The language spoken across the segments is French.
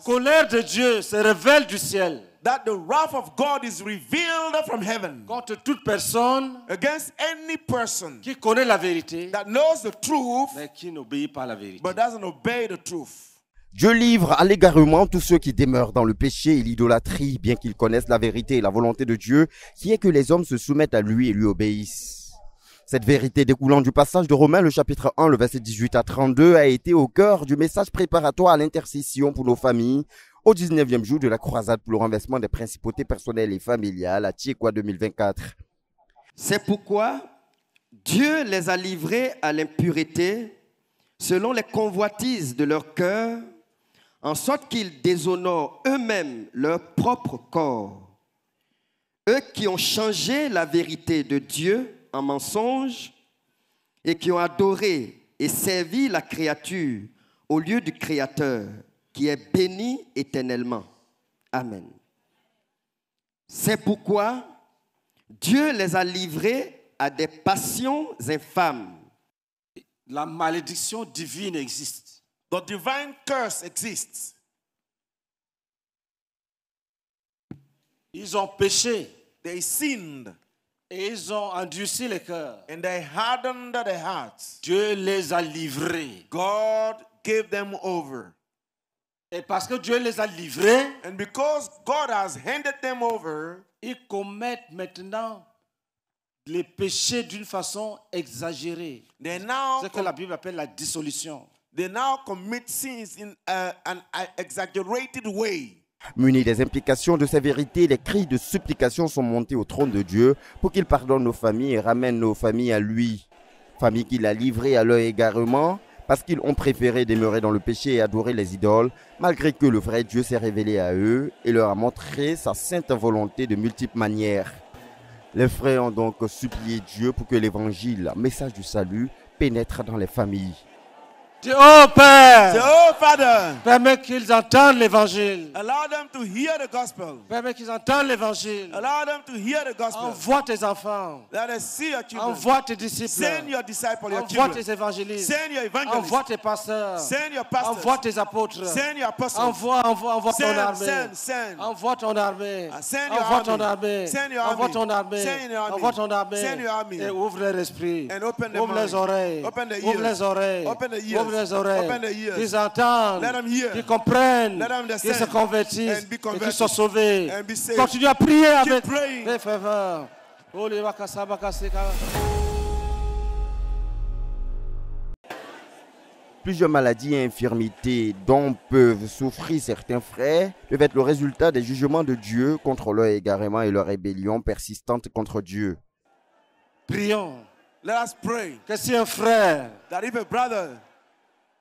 colère de Dieu se révèle du ciel that the wrath of God is revealed from heaven contre toute personne against any person qui connaît la vérité, that knows the truth mais qui n'obéit pas à la vérité. but doesn't obey the truth. Dieu livre à l'égarement tous ceux qui demeurent dans le péché et l'idolâtrie, bien qu'ils connaissent la vérité et la volonté de Dieu, qui est que les hommes se soumettent à lui et lui obéissent. Cette vérité découlant du passage de Romains, le chapitre 1, le verset 18 à 32, a été au cœur du message préparatoire à l'intercession pour nos familles au 19e jour de la croisade pour le renversement des principautés personnelles et familiales à Tiekwa 2024. C'est pourquoi Dieu les a livrés à l'impureté selon les convoitises de leur cœur, en sorte qu'ils déshonorent eux-mêmes leur propre corps. Eux qui ont changé la vérité de Dieu en mensonge et qui ont adoré et servi la créature au lieu du Créateur, qui est béni éternellement. Amen. C'est pourquoi Dieu les a livrés à des passions infâmes. La malédiction divine existe. The divine curse exists. Ils ont péché They sinned et ils ont endurci les cœurs. and they hardened their hearts. Dieu les a livrés. God gave them over. Et parce que Dieu les a livrés, And because God has handed them over, ils commettent maintenant les péchés d'une façon exagérée. they now, C'est ce que la Bible appelle la dissolution. they now commit sins in an exaggerated way. Munis des implications de ces vérités, les cris de supplication sont montés au trône de Dieu pour qu'il pardonne nos familles et ramène nos familles à lui. Familles qu'il a livrées à leur égarement parce qu'ils ont préféré demeurer dans le péché et adorer les idoles, malgré que le vrai Dieu s'est révélé à eux et leur a montré sa sainte volonté de multiples manières. Les frères ont donc supplié Dieu pour que l'évangile, message du salut, pénètre dans les familles. Dis, oh Père, Say, oh Father, permets qu'ils entendent l'évangile. allow them to hear the gospel. Permets qu'ils entendent l'évangile. Allow them to hear the gospel. Envoie tes enfants. Let us see your children. Envoie tes disciples. Send your disciples, your Envoie children. tes évangélistes. Send your evangelists. Envoie tes pasteurs. Send your pastors. Envoie tes apôtres. Send your apostles. Envoie ton Send, armée. send. Envoie ton armée. Send your Envoie ton army. armée. Send your Envoie army. ton armée. Send your army. Envoie ton armée. Send your army. Et ouvre leur esprit. And open the Ouvre mind. les oreilles. Open the Ouvre ears. les oreilles. Open the ears. Ouvre les oreilles. Open the ears. Qu'ils entendent. Let them hear. Qu'ils comprennent. Let them Qu'ils se understand. convertissent. And be Et converted. qu'ils soient sauvés. And be saved. Continue à prier avec praying. des ferveurs. Oh, les wakasa, bakaseka. Plusieurs maladies et infirmités dont peuvent souffrir certains frères peuvent être le résultat des jugements de Dieu contre leur égarement et leur rébellion persistante contre Dieu. Prions. Let us pray Que si un frère that if a brother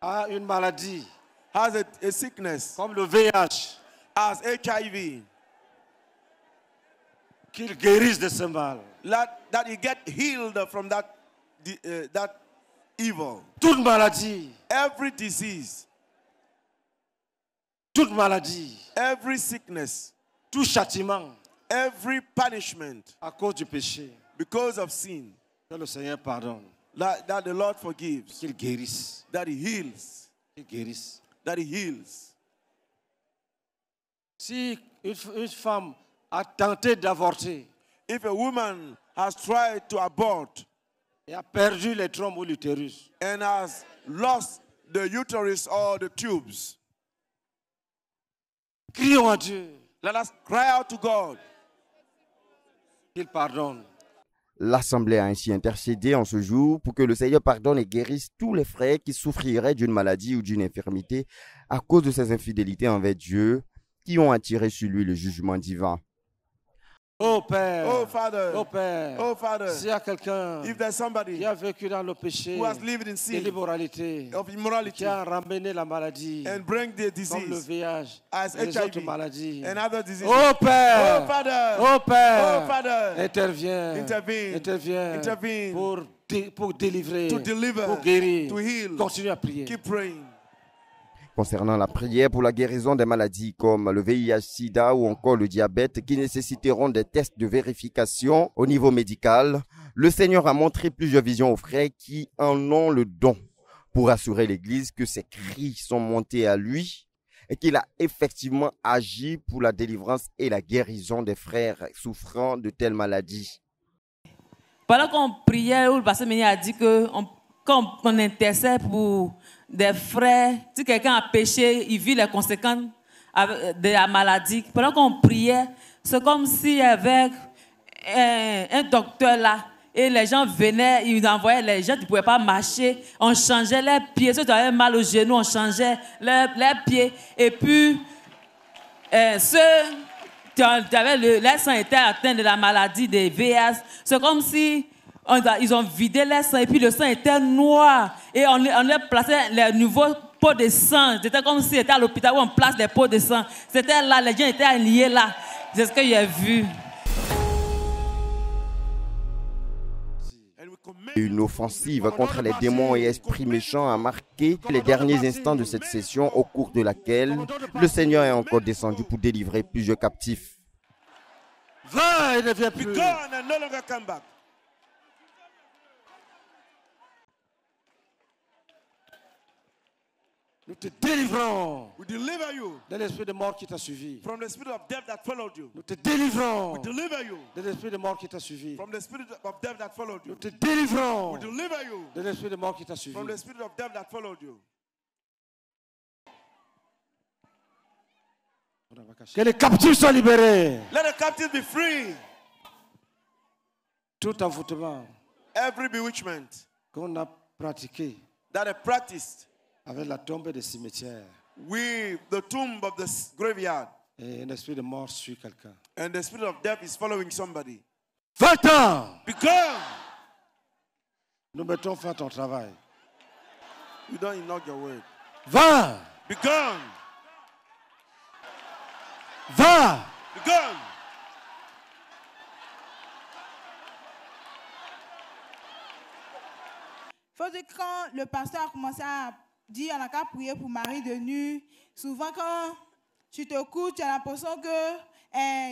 a une maladie has a sickness, comme le VIH, as HIV, qu'il guérisse de ce mal. that he get healed from that evil. Toute maladie, Every disease, toute maladie, every sickness, tout châtiment every punishment à cause du péché, because of sin, que le Seigneur pardonne, that the Lord forgives, qu'il guérisse, that he heals, qu'il guérisse. that he heals. Si une femme a tenté d'avorter If a woman has tried to abort et a perdu les trompes ou l'utérus, and has lost the uterus or the tubes, crions à Dieu let us cry out to God qu'il pardonne. L'Assemblée a ainsi intercédé en ce jour pour que le Seigneur pardonne et guérisse tous les frères qui souffriraient d'une maladie ou d'une infirmité à cause de ses infidélités envers Dieu, qui ont attiré sur lui le jugement divin. Oh Père, Oh Father, oh Père, oh Father, s'il y a quelqu'un if there's somebody qui a vécu dans le péché, who has lived in de sin, l'immoralité, of immorality, qui a ramené la maladie, and bring the comme le disease VIH, as et les autres HIV maladies. and other diseases. Oh Père, Oh Father, oh Père, oh Father, interviens, intervene, interviens intervene pour délivrer, to deliver, pour guérir. to heal. Continue à prier. Keep praying. Concernant la prière pour la guérison des maladies comme le VIH-Sida ou encore le diabète qui nécessiteront des tests de vérification au niveau médical, le Seigneur a montré plusieurs visions aux frères qui en ont le don pour assurer l'Église que ses cris sont montés à lui et qu'il a effectivement agi pour la délivrance et la guérison des frères souffrant de telles maladies. Pendant qu'on priait, le pasteur Ménier a dit que quand on intercède pour des frères, si quelqu'un a péché, il vit les conséquences de la maladie. Pendant qu'on priait, c'est comme s'il y avait un docteur là. Et les gens venaient, ils envoyaient les gens qui ne pouvaient pas marcher. On changeait leurs pieds. Ceux qui avaient mal aux genoux, on changeait leurs pieds. Et puis, ceux qui avaient leur sang était atteint de la maladie des VS, c'est comme si ils ont vidé leur sang et puis le sang était noir. Et on leur plaçait les nouveaux pots de sang. C'était comme si c'était à l'hôpital où on place les pots de sang. C'était là, les gens étaient alliés là. C'est ce que j'ai vu. Une offensive contre les démons et esprits méchants a marqué les derniers instants de cette session au cours de laquelle le Seigneur est encore descendu pour délivrer plusieurs captifs. Va et ne viens plus. Be gone and no longer come back. Nous te délivrons We deliver you de l'esprit de mort qui t'a suivi. from the spirit of death that followed you. Nous te délivrons We deliver you de l'esprit de mort qui t'a suivi. from the spirit of death that followed you. Nous te délivrons We deliver you de l'esprit de mort qui t'a suivi. from the spirit of death that followed you. Que les captifs soient libérés. Let the captives be free. Tout envoûtement Every bewitchment qu'on a pratiqué that are practiced avec la tombe des cimetières with the tomb of the graveyard, et un esprit de mort suit quelqu'un. and the spirit of death is following somebody. 20 ans, Be gone. nous mettons fin à ton travail. You don't ignore your word. 20, Be gone. 20. Be gone. Faut dire que quand le pasteur a commencé à dire on a qu'à prier pour Marie de nuit, souvent quand tu te couches, tu as l'impression que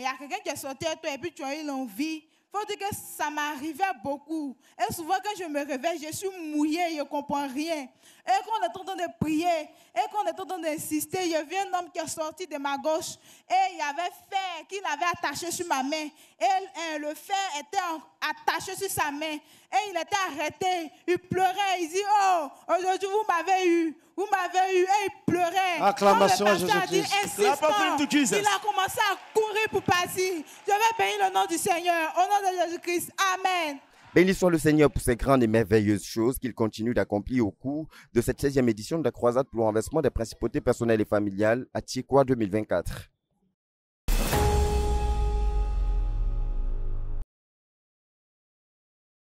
y a quelqu'un qui est sorti à toi et puis tu as eu l'envie. Faut dire que ça m'arrivait beaucoup. Et souvent quand je me réveille, je suis mouillée, je ne comprends rien. Et quand on est en train de prier, et quand on est en train d'insister, il y avait un homme qui est sorti de ma gauche et il y avait fer qu'il avait attaché sur ma main. Et le fer était attaché sur sa main. Et il était arrêté. Il pleurait. Il dit, oh, aujourd'hui vous m'avez eu. Vous m'avez eu. Et il pleurait. Acclamation à Quand le pasteur a dit, Jésus-Christ. Clap offering to Jesus. il a commencé à courir pour partir. Je vais bénir le nom du Seigneur. Au nom de Jésus-Christ. Amen. Béni soit le Seigneur pour ces grandes et merveilleuses choses qu'il continue d'accomplir au cours de cette 16e édition de la croisade pour le renversement des principautés personnelles et familiales à Tiekwa 2024.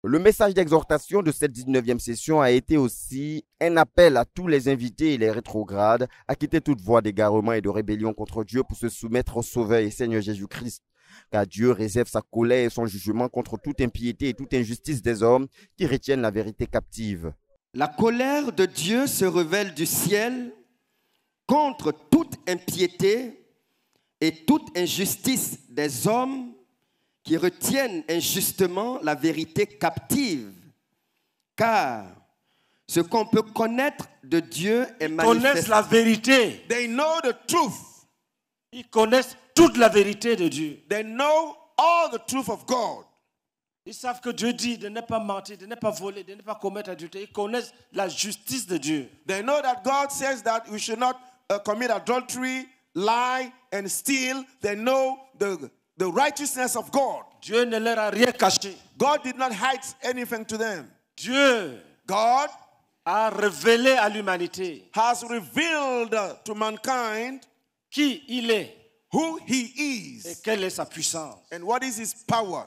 Le message d'exhortation de cette 19e session a été aussi un appel à tous les invités et les rétrogrades à quitter toute voie d'égarement et de rébellion contre Dieu pour se soumettre au Sauveur et Seigneur Jésus-Christ. Car Dieu réserve sa colère et son jugement contre toute impiété et toute injustice des hommes qui retiennent la vérité captive. La colère de Dieu se révèle du ciel contre toute impiété et toute injustice des hommes qui retiennent injustement la vérité captive. Car ce qu'on peut connaître de Dieu est Ils connaissent manifesté. la vérité. They know the truth. Ils connaissent toute la vérité de Dieu. They know all the truth of God. Ils savent que Dieu dit de ne pas mentir, de ne pas voler, de ne pas commettre adultère. Ils connaissent la justice de Dieu. They know that God says that we should not commit adultery, lie, and steal. They know the righteousness of God. Dieu ne leur a rien caché. God did not hide anything to them. Dieu God a révélé à l'humanité has revealed to mankind qui il est who he et is quelle est sa puissance. and what is his power.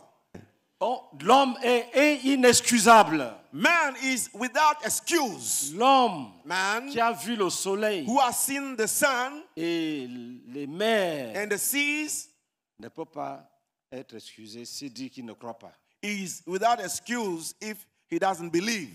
Oh, l'homme est inexcusable. Man is without excuse. L'homme Man qui a vu le soleil who has seen the sun et les mers and the seas ne peut pas être excusé s'il dit qu'il ne croit pas. is without excuse if he doesn't believe.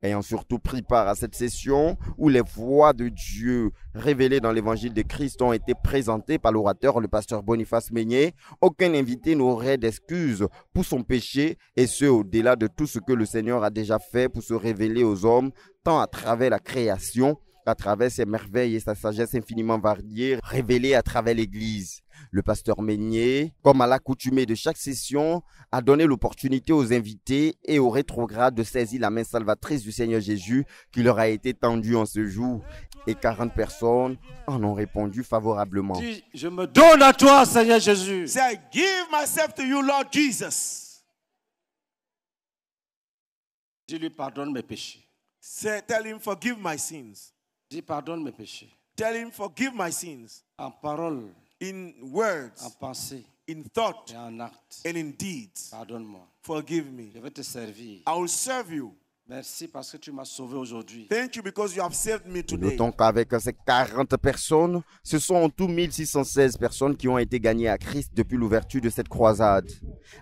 Ayant surtout pris part à cette session où les voix de Dieu révélées dans l'évangile de Christ ont été présentées par l'orateur, le pasteur Boniface Meignet, aucun invité n'aurait d'excuses pour son péché et ce au-delà de tout ce que le Seigneur a déjà fait pour se révéler aux hommes, tant à travers la création, à travers ses merveilles et sa sagesse infiniment variée révélée à travers l'Église. Le pasteur Meignier, comme à l'accoutumée de chaque session, a donné l'opportunité aux invités et aux rétrogrades de saisir la main salvatrice du Seigneur Jésus qui leur a été tendue en ce jour. Et 40 personnes en ont répondu favorablement. Dis, je me donne à toi, Seigneur Jésus. Say, I give myself to you, Lord Jesus. Dis-lui, pardonne mes péchés. Say, tell him, forgive my sins. Dis, pardonne mes péchés. Tell him, forgive my sins. En parole, In en words, pensée in thought, et en acte. and in deeds. Pardonne-moi. Forgive me. Je vais te servir. I will serve you. Merci parce que tu m'as sauvé aujourd'hui. Thank you because you have saved me today. Notons qu'avec ces 40 personnes, ce sont en tout 1616 personnes qui ont été gagnées à Christ depuis l'ouverture de cette croisade.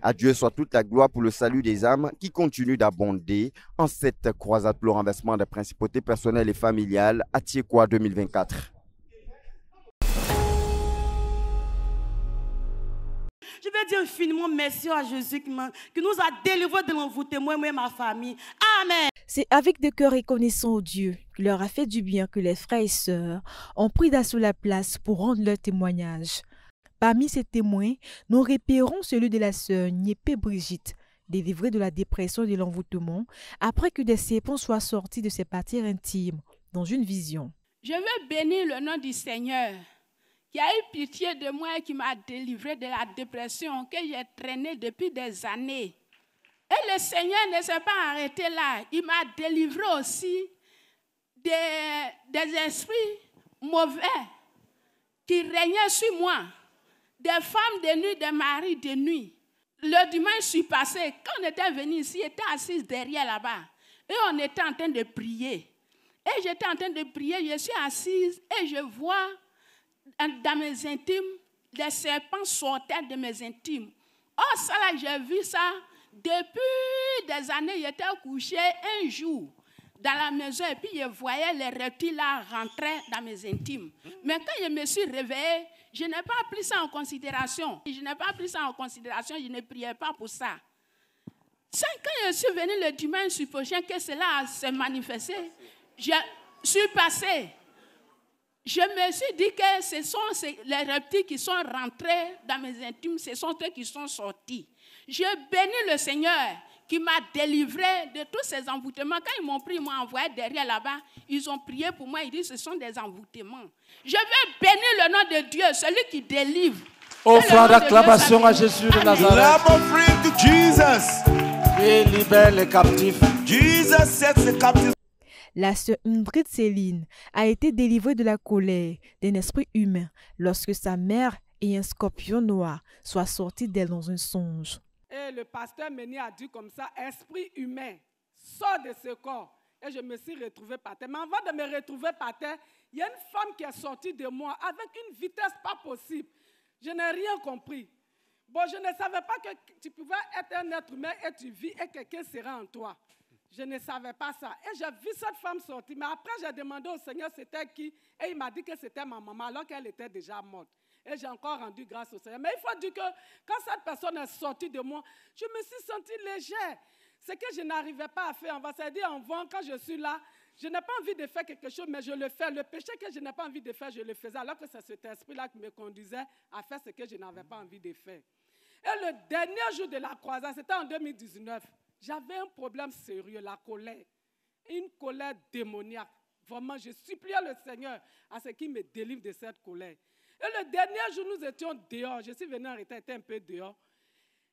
À Dieu soit toute la gloire pour le salut des âmes qui continue d'abonder en cette croisade pour le renversement des principautés personnelles et familiales à Tiekwa 2024. Je vais dire infiniment merci à Jésus qui nous a délivrés de l'envoûtement, moi et ma famille. Amen. C'est avec des cœurs reconnaissants au Dieu qui leur a fait du bien que les frères et sœurs ont pris d'assaut la place pour rendre leur témoignage. Parmi ces témoins, nous repérons celui de la sœur Niépé Brigitte, délivrée de la dépression et de l'envoûtement, après que des serpents soient sortis de ses parties intimes dans une vision. Je veux bénir le nom du Seigneur, qui a eu pitié de moi et qui m'a délivré de la dépression que j'ai traînée depuis des années. Et le Seigneur ne s'est pas arrêté là. Il m'a délivré aussi des esprits mauvais qui régnaient sur moi. Des femmes de nuit, des maris de nuit. Le dimanche passé, quand on était venu ici, j'étais assise derrière là-bas. Et on était en train de prier. Et j'étais en train de prier, je suis assise et je vois dans mes intimes, les serpents sortaient de mes intimes. Oh, ça là, j'ai vu ça depuis des années. J'étais couché un jour dans la maison et puis je voyais les reptiles là rentrer dans mes intimes. Mais quand je me suis réveillée, je n'ai pas pris ça en considération. Je n'ai pas pris ça en considération, je ne priais pas pour ça. C'est quand je suis venue le dimanche prochain que cela s'est manifesté. Je suis passée. Je me suis dit que ce sont les reptiles qui sont rentrés dans mes intimes, ce sont eux qui sont sortis. Je bénis le Seigneur qui m'a délivré de tous ces envoûtements. Quand ils m'ont pris, ils m'ont envoyé derrière là-bas, ils ont prié pour moi, ils disent que ce sont des envoûtements. Je veux bénir le nom de Dieu, celui qui délivre. Offrant d'acclamation à Jésus de Nazareth. Clap offering to Jesus. Et libère les captifs. Jesus sets the captives. La sœur Ingrid Céline a été délivrée de la colère d'un esprit humain lorsque sa mère et un scorpion noir soient sortis d'elle dans un songe. Et le pasteur Meignier a dit comme ça, esprit humain, sort de ce corps. Et je me suis retrouvée par terre. Mais avant de me retrouver par terre, il y a une femme qui est sortie de moi avec une vitesse pas possible. Je n'ai rien compris. Bon, je ne savais pas que tu pouvais être un être humain et tu vis et quelqu'un sera en toi. Je ne savais pas ça. Et j'ai vu cette femme sortir. Mais après, j'ai demandé au Seigneur c'était qui. Et il m'a dit que c'était ma maman alors qu'elle était déjà morte. Et j'ai encore rendu grâce au Seigneur. Mais il faut dire que quand cette personne est sortie de moi, je me suis sentie légère. Ce que je n'arrivais pas à faire, on va se dire en vent, quand je suis là, je n'ai pas envie de faire quelque chose, mais je le fais. Le péché que je n'ai pas envie de faire, je le faisais. Alors que c'est cet esprit-là qui me conduisait à faire ce que je n'avais pas envie de faire. Et le dernier jour de la croisade, c'était en 2019. J'avais un problème sérieux, la colère. Une colère démoniaque. Vraiment, je suppliais le Seigneur à ce qu'il me délivre de cette colère. Et le dernier jour, nous étions dehors. Je suis venu en retard, j'étais un peu dehors.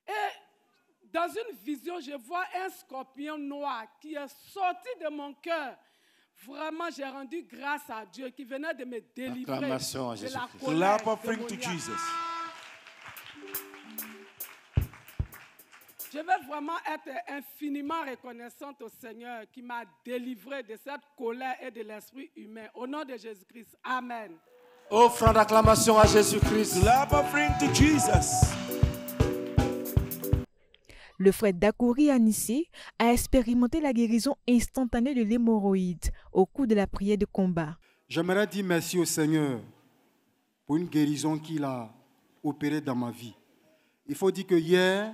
Et dans une vision, je vois un scorpion noir qui est sorti de mon cœur. Vraiment, j'ai rendu grâce à Dieu qui venait de me délivrer de la colère démoniaque. Je veux vraiment être infiniment reconnaissante au Seigneur qui m'a délivré de cette colère et de l'esprit humain. Au nom de Jésus-Christ. Amen. Offrant d'acclamation à Jésus-Christ. Clap offering to Jesus. Le frère Dakouri Anissé a expérimenté la guérison instantanée de l'hémorroïde au cours de la prière de combat. J'aimerais dire merci au Seigneur pour une guérison qu'il a opérée dans ma vie. Il faut dire que hier,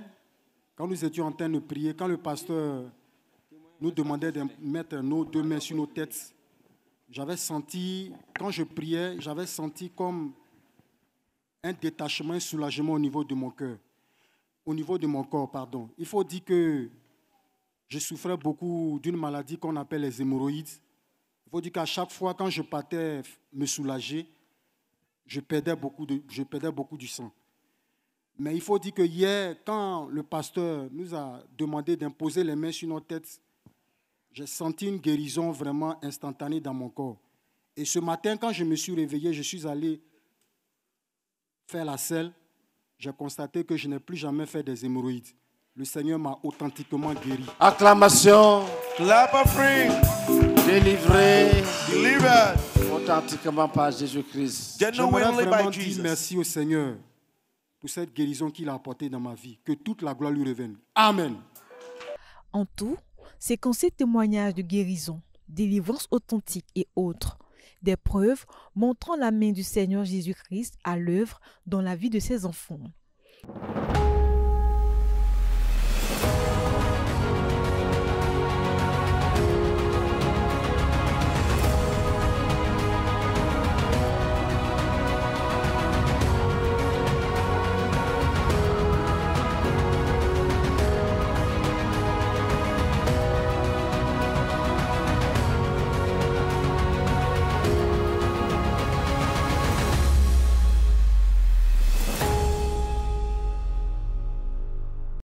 quand nous étions en train de prier, quand le pasteur nous demandait de mettre nos deux mains sur nos têtes, j'avais senti, quand je priais, j'avais senti comme un détachement, un soulagement au niveau de mon cœur. Au niveau de mon corps, pardon. Il faut dire que je souffrais beaucoup d'une maladie qu'on appelle les hémorroïdes. Il faut dire qu'à chaque fois, quand je partais me soulager, je perdais beaucoup du sang. Mais il faut dire que hier, quand le pasteur nous a demandé d'imposer les mains sur nos têtes, j'ai senti une guérison vraiment instantanée dans mon corps. Et ce matin, quand je me suis réveillé, je suis allé faire la selle. J'ai constaté que je n'ai plus jamais fait des hémorroïdes. Le Seigneur m'a authentiquement guéri. Acclamation. Clap offering. Délivré. Delivered. Authentiquement par Jésus-Christ. J'aimerais Genuinely vraiment by dire Jesus. merci au Seigneur pour cette guérison qu'il a apportée dans ma vie. Que toute la gloire lui revienne. Amen. En tout, c'est qu'en ces témoignages de guérison, délivrance authentique et autres, des preuves montrant la main du Seigneur Jésus-Christ à l'œuvre dans la vie de ses enfants.